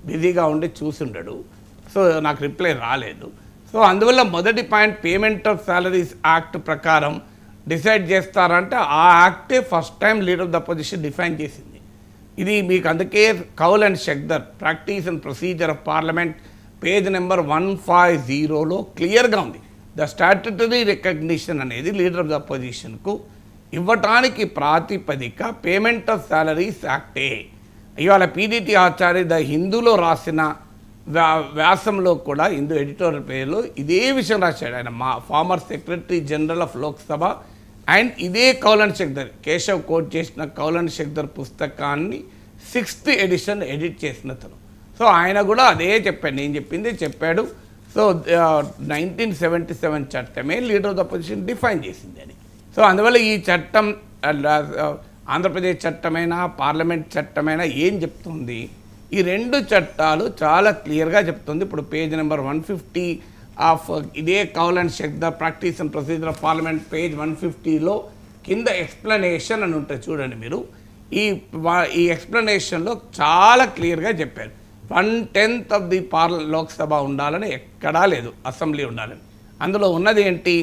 బిజీగా ఉండి చూసుండడు. సో నాకు రిప్లై రాలేదు. సో అందువల్ల మొదటి point payment of salaries act ప్రకారం డిసైడ్ చేస్తారంటే ఆ యాక్టే first time leader of the opposition define చేసింది. ఇది మీకు అందుకే Kaul and Shakdher practice and procedure of parliament page number 150లో క్లియర్గా ఉంది. ద స్టాట్యుటరీ రికగ్నిషన్ అనేది లీడర్ ఆఫ్ ద అపోజిషన్కు ఇవ్వటానికి ప్రాతిపదిక పేమెంట్ ఆఫ్ సాలరీస్ యాక్టే. ఇవాళ పీడీటీ ఆచార్య ద హిందూలో రాసిన వ్యాసంలో కూడా హిందూ ఎడిటోరియల్ పేరులో ఇదే విషయం రాశాడు. ఆయన మా farmer secretary general of Lok Sabha and ఇదే కౌల్ అండ్ షెక్దర్ కేశవ్ కోట్ చేసిన కౌల్ అండ్ షెక్దర్ పుస్తకాన్ని 6th ఎడిషన్ ఎడిట్ చేసినతను. సో ఆయన కూడా అదే చెప్పాడు, నేను చెప్పింది చెప్పాడు. సో 1977 చట్టమే leader of the opposition define చేసింది అని. సో అందువల్ల ఈ చట్టం ఆంధ్రప్రదేశ్ చట్టమైనా పార్లమెంట్ చట్టమైనా ఏం చెప్తుంది, ఈ రెండు చట్టాలు చాలా క్లియర్గా చెప్తుంది. ఇప్పుడు పేజ్ నెంబర్ 150 ఆఫ్ ఇదే Kaul and Shakdher practice and procedure of parliament page 150లో కింద ఎక్స్ప్లెనేషన్ అని ఉంటుంది చూడండి మీరు. ఈ ఎక్స్ప్లెనేషన్లో చాలా క్లియర్గా చెప్పారు 1/10 ఆఫ్ ది లోక్సభ ఉండాలని, ఎక్కడా లేదు అసెంబ్లీ ఉండాలని. అందులో ఉన్నది ఏంటి,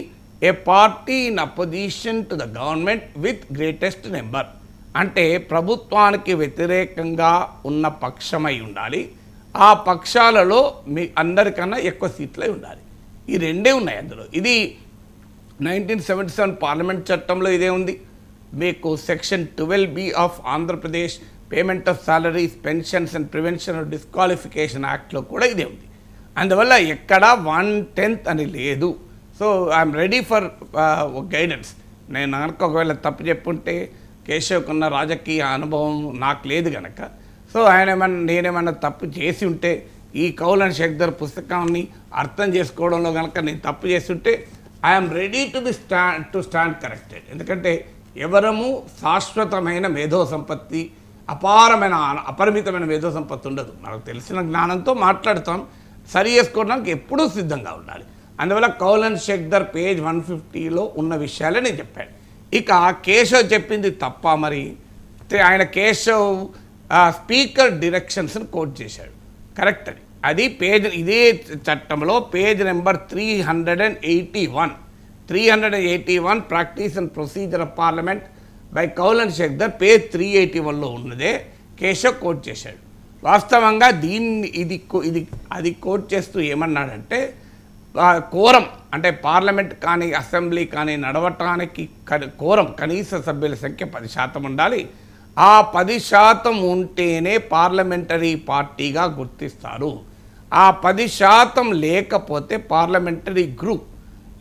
a party in opposition to the government with greatest number, అంటే ప్రభుత్వానికి వ్యతిరేకంగా ఉన్న పక్షమై ఉండాలి, ఆ పక్షాలలో మీ అందరికన్నా ఎక్కువ సీట్లే ఉండాలి. ఈ రెండే ఉన్నాయి అందులో. ఇది 1977 పార్లమెంట్ చట్టంలో ఇదే ఉంది. మీకు section 12B of Andhra Pradesh payment of salaries pensions and prevention of disqualification యాక్ట్లో కూడా ఇదే ఉంది. అందువల్ల ఎక్కడ 1/10 అని లేదు. So I'm ready for guidance. నేను కనుక ఒకవేళ తప్పు చెప్పుంటే కేశవ్కున్న రాజకీయ అనుభవం నాకు లేదు కనుక, సో నేనేమన్నా తప్పు చేసి ఉంటే ఈ కౌల్ అండ్ షెక్దర్ పుస్తకాన్ని అర్థం చేసుకోవడంలో కనుక నేను తప్పు చేసి ఉంటే I'm ready to stand corrected. ఎందుకంటే ఎవరము శాశ్వతమైన మేధో సంపత్తి, అపరిమితమైన మేధో సంపత్తి ఉండదు. మనకు తెలిసిన జ్ఞానంతో మాట్లాడతాం, సరి చేసుకోవడానికి ఎప్పుడూ సిద్ధంగా ఉండాలి. అందువల్ల కౌల్ అండ్ షెక్దర్ పేజ్ 150లో ఉన్న విషయాలే నేను చెప్పాను. ఇక కేశవ్ చెప్పింది తప్ప మరి, ఆయన కేశవ్ స్పీకర్ డైరెక్షన్స్ని కోట్ చేశాడు, కరెక్ట్ అది. అది పేజ్ ఇదే చట్టంలో page number 381 practice and procedure of parliament by Kaul and Shakdher page 381లో ఉన్నదే కేశవ్ కోట్ చేశాడు. వాస్తవంగా అది కోట్ చేస్తూ ఏమన్నాడంటే, కోరం అంటే పార్లమెంట్ కానీ అసెంబ్లీ కానీ నడవటానికి కోరం కనీస సభ్యుల సంఖ్య 10% ఉండాలి. ఆ 10% ఉంటేనే పార్లమెంటరీ పార్టీగా గుర్తిస్తారు. ఆ 10% లేకపోతే పార్లమెంటరీ గ్రూప్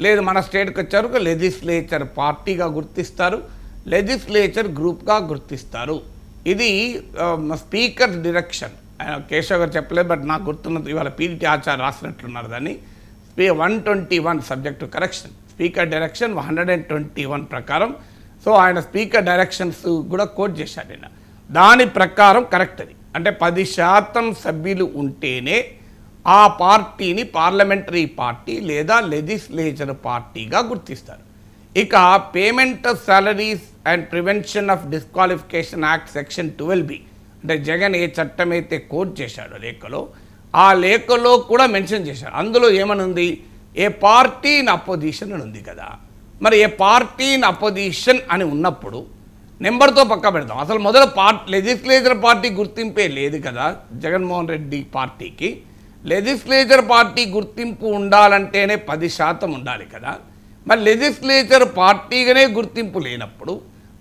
లేదు, మన స్టేట్కి వచ్చారు లెజిస్లేచర్ పార్టీగా గుర్తిస్తారు, లెజిస్లేచర్ గ్రూప్గా గుర్తిస్తారు. ఇది స్పీకర్ డైరెక్షన్. కేశవ్ గారు చెప్పలేదు, బట్ నాకు గుర్తున్నది ఇవాళ పీడీటీ ఆచార్య రాసినట్లున్నారు దాన్ని. 121 subject to correction, speaker direction 121 ప్రకారం. సో ఆయన స్పీకర్ డైరెక్షన్స్ కూడా కోట్ చేశాడు ఆయన. దాని ప్రకారం కరెక్ట్ అది. అంటే 10% సభ్యులు ఉంటేనే ఆ పార్టీని పార్లమెంటరీ పార్టీ లేదా లెజిస్లేచర్ పార్టీగా గుర్తిస్తారు. ఇక payment of salaries and prevention of disqualification act section 12B, అంటే జగన్ ఏ చట్టం అయితే కోట్ చేశాడో లేఖలో, ఆ లేఖలో కూడా మెన్షన్ చేశాడు. అందులో ఏమనుంది, ఏ పార్టీ ఇన్ అపోజిషన్ అని ఉంది కదా. మరి ఏ పార్టీ ఇన్ అపోజిషన్ అని ఉన్నప్పుడు నెంబర్తో పక్క పెడతాం. అసలు మొదలు లెజిస్లేచర్ పార్టీ గుర్తింపే లేదు కదా జగన్మోహన్ రెడ్డి పార్టీకి. లెజిస్లేచర్ పార్టీ గుర్తింపు ఉండాలంటేనే 10% ఉండాలి కదా. మరి లెజిస్లేచర్ పార్టీగానే గుర్తింపు లేనప్పుడు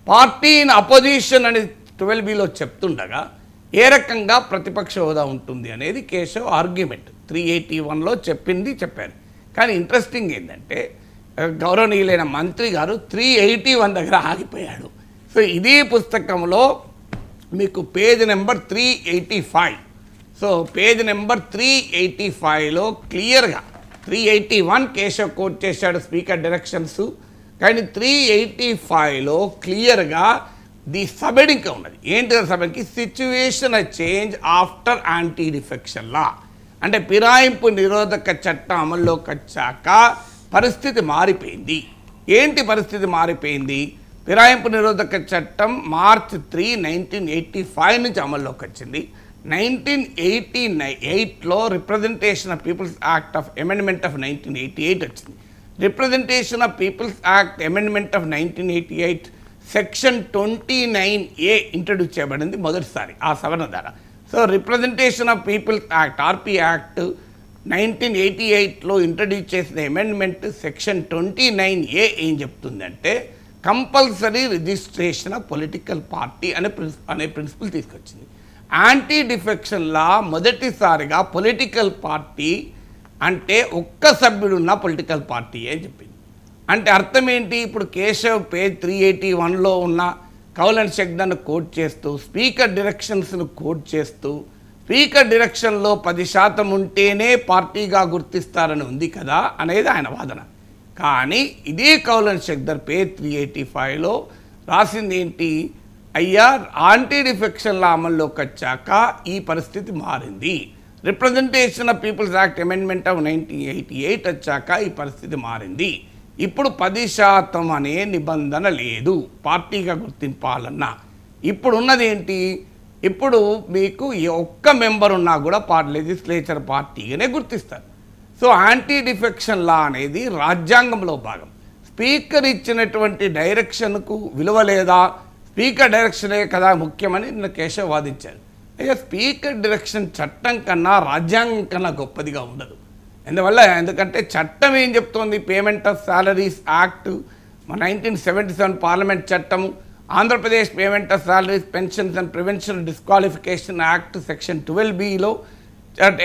పార్టీ ఇన్ అపోజిషన్ అని 12Bలో చెప్తుండగా ఏ రకంగా ప్రతిపక్ష హోదా ఉంటుంది అనేది కేశవ్ ఆర్గ్యుమెంట్ 381లో చెప్పారు. కానీ ఇంట్రెస్టింగ్ ఏంటంటే గౌరవనీయులైన మంత్రి గారు 381 దగ్గర ఆగిపోయాడు. సో ఇదే పుస్తకంలో మీకు page number 385, so page number 385లో క్లియర్గా 381 కేశవ్ కోట్ చేశాడు స్పీకర్ డైరెక్షన్స్, కానీ 385లో క్లియర్గా ది సబెడింగ్ ఉన్నది. ఏంటి సబెడ్కి, situation change after anti defection law, అంటే ఫిరాయింపు నిరోధక చట్టం అమల్లోకి వచ్చాక పరిస్థితి మారిపోయింది. ఏంటి పరిస్థితి మారిపోయింది? ఫిరాయింపు నిరోధక చట్టం March 3, 1985 నుంచి అమల్లోకి వచ్చింది. 1988లో representation of people's act of amendment of 1988 వచ్చింది. Representation of people's act amendment of 1988 section 29A introduce చేయబడింది మొదటిసారి ఆ సవరణ ద్వారా. So representation of people's act RP act 1988లో ఇంట్రడ్యూస్ చేసిన అమెండ్మెంట్ సెక్షన్ 29A ఏం చెప్తుందంటే compulsory registration of political party అనే ప్రిన్సిపల్ తీసుకొచ్చింది. యాంటీ డిఫెక్షన్ లా మొదటిసారిగా పొలిటికల్ పార్టీ అంటే ఒక్క సభ్యుడున్న పొలిటికల్ పార్టీ అని చెప్పింది. అంటే అర్థం ఏంటి? ఇప్పుడు కేశవ్ పేజ్ 381లో ఉన్న కౌల్ అండ్ షెగ్దర్ను కోట్ చేస్తూ స్పీకర్ డైరెక్షన్స్ను కోట్ చేస్తూ స్పీకర్ డైరెక్షన్లో 10% ఉంటేనే పార్టీగా గుర్తిస్తారని ఉంది కదా అనేది ఆయన వాదన. కానీ ఇదే కౌల్ అండ్ షెగ్దర్ పేజ్ 385లో రాసింది ఏంటి? అయ్యా యాంటీ డిఫెక్షన్ లా అమల్లోకి వచ్చాక ఈ పరిస్థితి మారింది. Representation of people's act amendment of 1988 వచ్చాక ఈ పరిస్థితి మారింది. ఇప్పుడు 10% అనే నిబంధన లేదు పార్టీగా గుర్తింపాలన్నా. ఇప్పుడు ఉన్నది ఏంటి? ఇప్పుడు మీకు ఒక్క మెంబర్ ఉన్నా కూడా లెజిస్లేచర్ పార్టీగానే గుర్తిస్తారు. సో యాంటీ డిఫెక్షన్ లా అనేది రాజ్యాంగంలో భాగం. స్పీకర్ ఇచ్చినటువంటి డైరెక్షన్కు విలువ లేదా? స్పీకర్ డైరెక్షనే కదా ముఖ్యమని నిన్న కేశవ్ వాదించారు. అయ్యా స్పీకర్ డైరెక్షన్ చట్టం కన్నా రాజ్యాంగం కన్నా గొప్పదిగా ఉండదు. ఎందుకంటే చట్టం ఏం చెప్తోంది? Payment of salaries act 1977 parliament చట్టము, Andhra Pradesh payment of salaries pensions and prevention disqualification act section 12Bలో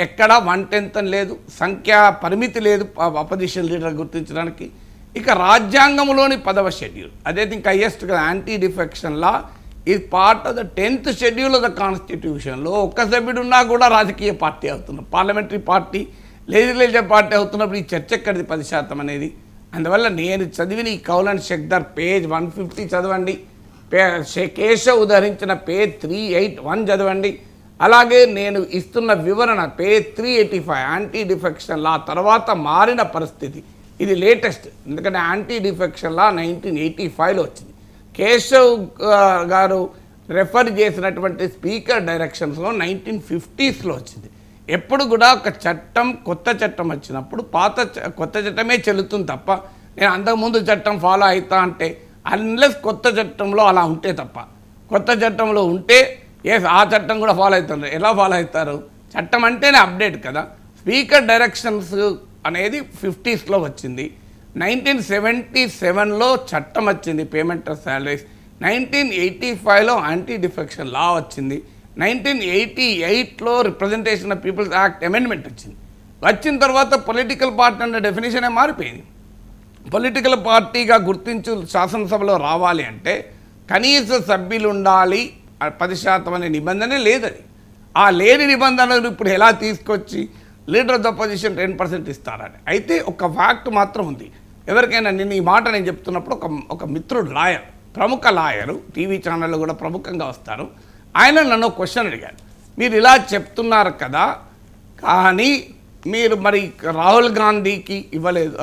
ఎక్కడ 1/10 అని లేదు, సంఖ్యా పరిమితి లేదు అపోజిషన్ లీడర్ గుర్తించడానికి. ఇక రాజ్యాంగంలోని 10వ షెడ్యూల్, అదే ఇంకా హైయెస్ట్ కదా anti defection law is part of the 10th schedule of the కాన్స్టిట్యూషన్లో ఒక్క సభ్యుడు ఉన్నా కూడా రాజకీయ పార్టీ అవుతున్నారు, పార్లమెంటరీ పార్టీ, లెజిస్లేచర్ పార్టీ అవుతున్నప్పుడు ఈ చర్చ ఎక్కడిది 10% అనేది? అందువల్ల నేను చదివిన ఈ కౌల్ అండ్ షెగ్దర్ పేజ్ 150 చదవండి, కేశవ్ ఉదహరించిన పేజ్ 381 చదవండి, అలాగే నేను ఇస్తున్న వివరణ పేజ్ 385 యాంటీ డిఫెక్షన్ లా తర్వాత మారిన పరిస్థితి. ఇది లేటెస్ట్, ఎందుకంటే యాంటీ డిఫెక్షన్ లా 1985లో వచ్చింది. కేశవ్ గారు రెఫర్ చేసినటువంటి స్పీకర్ డైరెక్షన్స్లో 1950sలో వచ్చింది. ఎప్పుడు కూడా ఒక చట్టం కొత్త చట్టం వచ్చినప్పుడు కొత్త చట్టమే చెల్లుతుంది తప్ప నేను అంతకుముందు చట్టం ఫాలో అవుతా అంటే అన్లెస్ కొత్త చట్టంలో అలా ఉంటే తప్ప, కొత్త చట్టంలో ఉంటే ఆ చట్టం కూడా ఫాలో అవుతారు. ఎలా ఫాలో అవుతారు? చట్టం అంటేనే అప్డేట్ కదా. స్పీకర్ డైరెక్షన్స్ అనేది 50sలో వచ్చింది. 1977లో చట్టం వచ్చింది పేమెంట్ ఆఫ్ సాలరీస్, 1985లో యాంటీ డిఫెక్షన్ లా వచ్చింది, 1988లో representation of people's act amendment వచ్చింది. వచ్చిన తర్వాత పొలిటికల్ పార్టీ అనే డెఫినేషనే మారిపోయింది. పొలిటికల్ పార్టీగా గుర్తించు శాసనసభలో రావాలి అంటే కనీస సభ్యులు ఉండాలి 10% అనే నిబంధనే లేదది. ఆ లేని నిబంధనలు ఇప్పుడు ఎలా తీసుకొచ్చి లీడర్ ఆఫ్ ద పొజిషన్ 10% ఇస్తారని. అయితే ఒక ఫ్యాక్ట్ మాత్రం ఉంది. ఎవరికైనా నేను ఈ మాట నేను చెప్తున్నప్పుడు ఒక మిత్రుడు లాయర్, ప్రముఖ లాయరు, టీవీ ఛానళ్ళు కూడా ప్రముఖంగా వస్తారు, ఆయన నన్ను క్వశ్చన్ అడిగారు. మీరు ఇలా చెప్తున్నారు కదా, కానీ మీరు మరి రాహుల్ గాంధీకి ఇవ్వలేదు,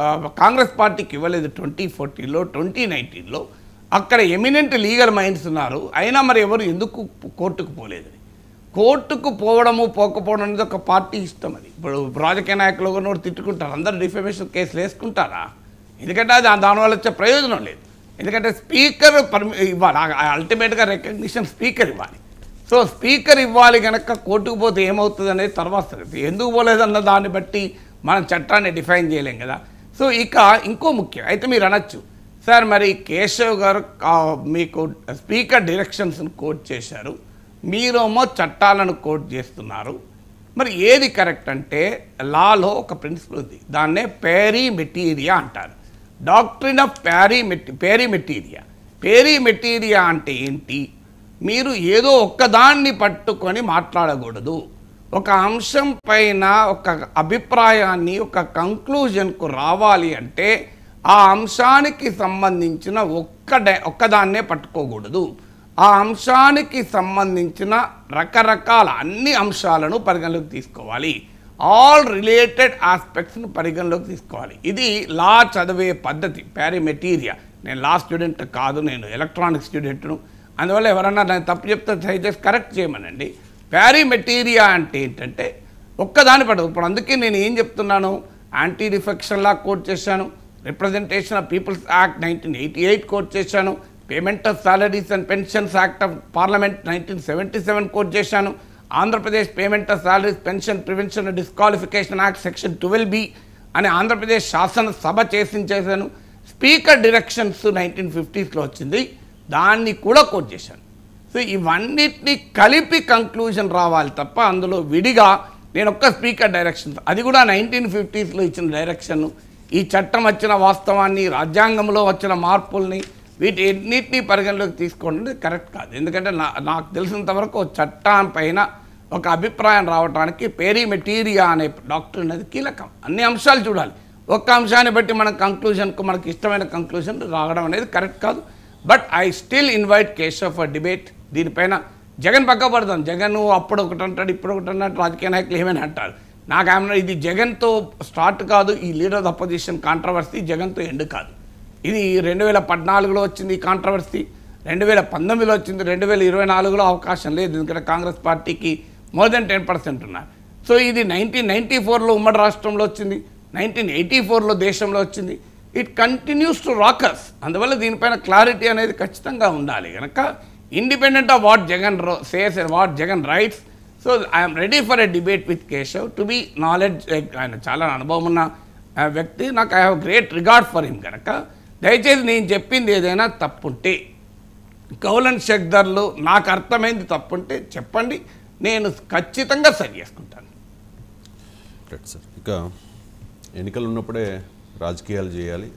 కాంగ్రెస్ పార్టీకి ఇవ్వలేదు 2014లో 2019లో, అక్కడ ఎమినెంట్ లీగల్ మైండ్స్ ఉన్నారు, అయినా మరి ఎవరు ఎందుకు కోర్టుకు పోలేదని. కోర్టుకు పోవడము పోకపోవడం అనేది ఒక పార్టీ ఇష్టం. అది ఇప్పుడు రాజకీయ నాయకులు కూడా తిట్టుకుంటారు, అందరూ డిఫెమేషన్ కేసులు వేసుకుంటారా? ఎందుకంటే అది దానివల్ల వచ్చే ప్రయోజనం లేదు. ఎందుకంటే స్పీకర్ ఇవ్వాలి, అల్టిమేట్గా రికగ్నిషన్ స్పీకర్ ఇవ్వాలి. సో స్పీకర్ ఇవ్వాలి కనుక కోర్టుకు పోతే ఏమవుతుంది అనేది తర్వాత సంగతి. ఎందుకు పోలేదన్న దాన్ని బట్టి మనం చట్టాన్ని డిఫైన్ చేయలేం కదా. సో ఇక ఇంకో ముఖ్యం అయితే మీరు అనొచ్చు, సార్ మరి కేశవ్ గారు మీకు స్పీకర్ డైరెక్షన్స్ని కోట్ చేశారు, మీరేమో చట్టాలను కోట్ చేస్తున్నారు, మరి ఏది కరెక్ట్ అంటే లాలో ఒక ప్రిన్సిపల్ ఉంది, దాన్నే పేరిమెటీరియా అంటారు. Doctrine of పేరిమెటీరియా. పేరిమెటీరియా అంటే ఏంటి? మీరు ఏదో ఒక్కదాన్ని పట్టుకొని మాట్లాడకూడదు. ఒక అంశం పైన ఒక అభిప్రాయాన్ని, ఒక కంక్లూజన్కు రావాలి అంటే ఆ అంశానికి సంబంధించిన ఒక్కదాన్నే పట్టుకోకూడదు. ఆ అంశానికి సంబంధించిన రకరకాల అన్ని అంశాలను పరిగణలోకి తీసుకోవాలి. ఆల్ రిలేటెడ్ ఆస్పెక్ట్స్ను పరిగణలోకి తీసుకోవాలి. ఇది లా చదివే పద్ధతి, పేరిమెటీరియా. నేను లా స్టూడెంట్ కాదు, నేను ఎలక్ట్రానిక్ స్టూడెంట్ను. అందువల్ల ఎవరన్నా నేను తప్పు చెప్తే దయచేసి కరెక్ట్ చేయమనండి. ప్యారిమెటీరియా అంటే ఏంటంటే ఒక్కదాని పడదు. ఇప్పుడు అందుకే నేను ఏం చెప్తున్నాను, యాంటీ డిఫెక్షన్ లా కోట్ చేశాను, representation of people's act 1988 quote చేశాను, payment of salaries and pensions act of parliament 1977 quote చేశాను, Andhra Pradesh payment of salaries pension prevention and disqualification act section 12B అని ఆంధ్రప్రదేశ్ శాసనసభ చేశాను, స్పీకర్ డైరెక్షన్స్ 1950sలో వచ్చింది, దాన్ని కూడా కోట్ చేశాను. సో ఇవన్నిటిని కలిపి కంక్లూజన్ రావాలి తప్ప అందులో విడిగా నేను ఒక్క స్పీకర్ డైరెక్షన్, అది కూడా 1950sలో ఇచ్చిన డైరెక్షన్, ఈ చట్టం వచ్చిన వాస్తవాన్ని, రాజ్యాంగంలో వచ్చిన మార్పుల్ని, వీటన్నిటినీ పరిగణలోకి తీసుకోవడం కరెక్ట్ కాదు. ఎందుకంటే నాకు తెలిసినంత వరకు చట్టం పైన ఒక అభిప్రాయం రావడానికి పేరిమెటీరియా అనే డాక్టర్ అనేది కీలకం. అన్ని అంశాలు చూడాలి, ఒక్క అంశాన్ని బట్టి మన కంక్లూజన్కు మనకి ఇష్టమైన కంక్లూజన్ రావడం అనేది కరెక్ట్ కాదు. But I still invite Keshav for debate. దీనిపైన జగన్ పక్క పడతాం, జగన్ అప్పుడు ఒకటి అంటాడు, ఇప్పుడు ఒకటి అన్నట్టు రాజకీయ నాయకులు ఏమైనా అంటారు. నాకు ఏమన్నా ఇది జగన్తో స్టార్ట్ కాదు, ఈ లీడర్ ఆఫ్ అపోజిషన్ కాంట్రవర్సీ జగన్తో ఎండ్ కాదు. ఇది 2014లో వచ్చింది కాంట్రవర్సీ, 2019లో వచ్చింది, 2024లో అవకాశం లేదు, ఎందుకంటే కాంగ్రెస్ పార్టీకి మోర్ దెన్ 10% ఉన్నారు. సో ఇది 1994లో ఉమ్మడి రాష్ట్రంలో వచ్చింది, 1984లో దేశంలో వచ్చింది. It continues to rockers. అందువల్ల దీనిపైన క్లారిటీ అనేది ఖచ్చితంగా ఉండాలి. కనుక independent of what Jagan says and what Jagan writes, so I'm ready for a debate with Keshav to be knowledge. ఆయన చాలా అనుభవం ఉన్న వ్యక్తి, నాకు I have great regard for him. కనుక దయచేసి నేను చెప్పింది ఏదైనా తప్పుంటే, కౌలన్ షెగ్దర్లు నాకు అర్థమైంది తప్పుంటే చెప్పండి, నేను ఖచ్చితంగా సరి చేసుకుంటాను. రైట్ సార్, ఇక ఎన్నికలు ఉన్నప్పుడే రాజకీయాలు చేయాలి.